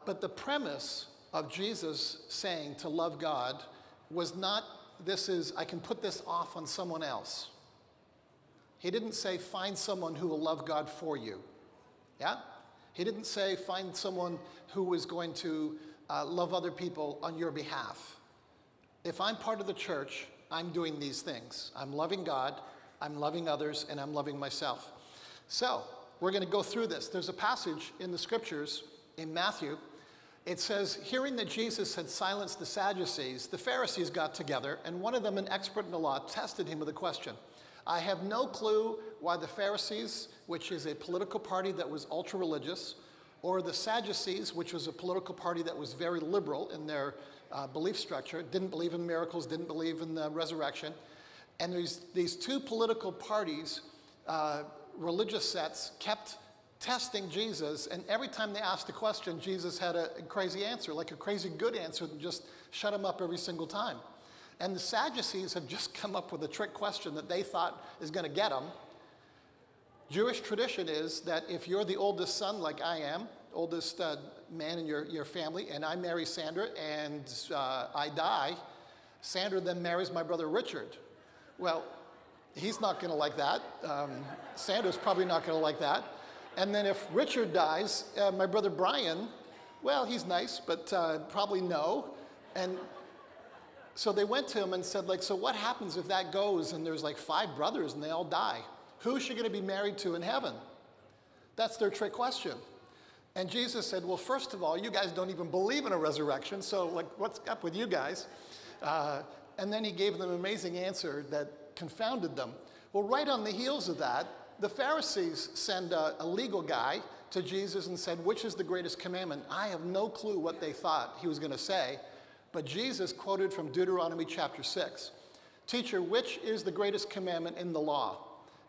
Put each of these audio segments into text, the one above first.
But the premise of Jesus saying to love God was not, I can put this off on someone else. He didn't say, find someone who will love God for you. Yeah? He didn't say, find someone who is going to love other people on your behalf. If I'm part of the church, I'm doing these things. I'm loving God, I'm loving others, and I'm loving myself. So, we're going to go through this. There's a passage in the scriptures in Matthew. It says, hearing that Jesus had silenced the Sadducees, the Pharisees got together, and one of them, an expert in the law, tested him with a question. I have no clue why the Pharisees, which is a political party that was ultra-religious, or the Sadducees, which was a political party that was very liberal in their belief structure, didn't believe in miracles, didn't believe in the resurrection. And these two political parties, religious sets, kept testing Jesus, and every time they asked a question, Jesus had a crazy answer, like a crazy good answer that just shut him up every single time. And the Sadducees have just come up with a trick question that they thought is going to get them. Jewish tradition is that if you're the oldest son, like I am, oldest man in your family, and I marry Sandra and I die, Sandra then marries my brother Richard. Well, he's not going to like that. Sandra's probably not going to like that. And then if Richard dies, my brother Brian, well, he's nice, but probably no. And so they went to him and said, like, so what happens if that goes and there's like 5 brothers and they all die? Who's she going to be married to in heaven? That's their trick question. And Jesus said, well, first of all, you guys don't even believe in a resurrection, so like, what's up with you guys? And then he gave them an amazing answer that confounded them. Well, right on the heels of that, the Pharisees send a legal guy to Jesus and said, which is the greatest commandment? I have no clue what they thought he was going to say, but Jesus quoted from Deuteronomy chapter 6. Teacher, which is the greatest commandment in the law?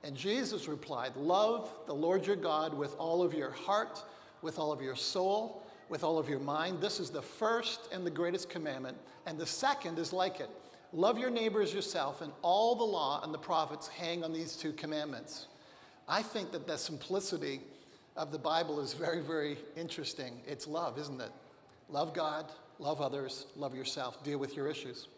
And Jesus replied, love the Lord your God with all of your heart, with all of your soul, with all of your mind. This is the first and the greatest commandment. And the second is like it. Love your neighbor as yourself, and all the law and the prophets hang on these 2 commandments. I think that the simplicity of the Bible is very, very interesting. It's love, isn't it? Love God, love others, love yourself, deal with your issues.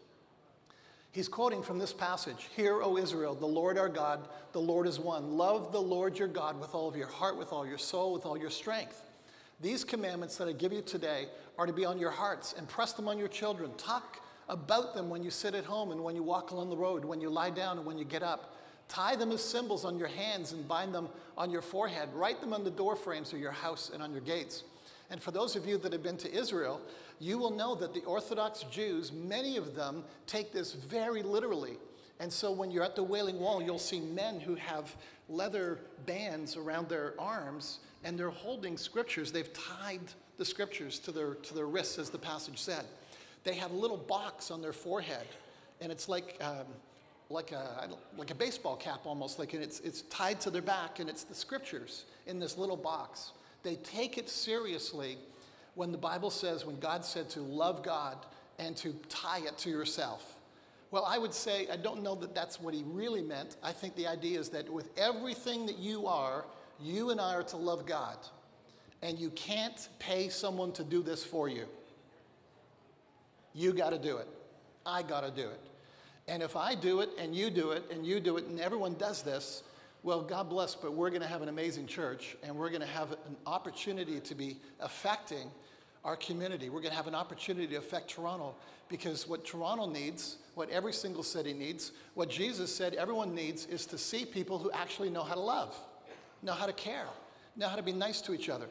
He's quoting from this passage, hear, O Israel, the Lord our God, the Lord is one. Love the Lord your God with all of your heart, with all your soul, with all your strength. These commandments that I give you today are to be on your hearts. Impress them on your children. Talk about them when you sit at home and when you walk along the road, when you lie down and when you get up. Tie them as symbols on your hands and bind them on your forehead. Write them on the door frames of your house and on your gates. And for those of you that have been to Israel, you will know that the Orthodox Jews, many of them take this very literally. And so when you're at the Wailing Wall, you'll see men who have leather bands around their arms, and they're holding scriptures. They've tied the scriptures to their wrists, as the passage said. They have a little box on their forehead, and it's like a baseball cap almost, and it's tied to their back, and it's the scriptures in this little box. They take it seriously when the Bible says, when God said to love God and to tie it to yourself. Well, I would say, I don't know that that's what he really meant. I think the idea is that with everything that you are, you and I are to love God. And you can't pay someone to do this for you. You got to do it. I got to do it. And if I do it, and you do it, and you do it, and everyone does this, well, God bless, but we're going to have an amazing church, and we're going to have an opportunity to be affecting our community. We're going to have an opportunity to affect Toronto, because what Toronto needs, what every single city needs, what Jesus said everyone needs, is to see people who actually know how to love, know how to care, know how to be nice to each other.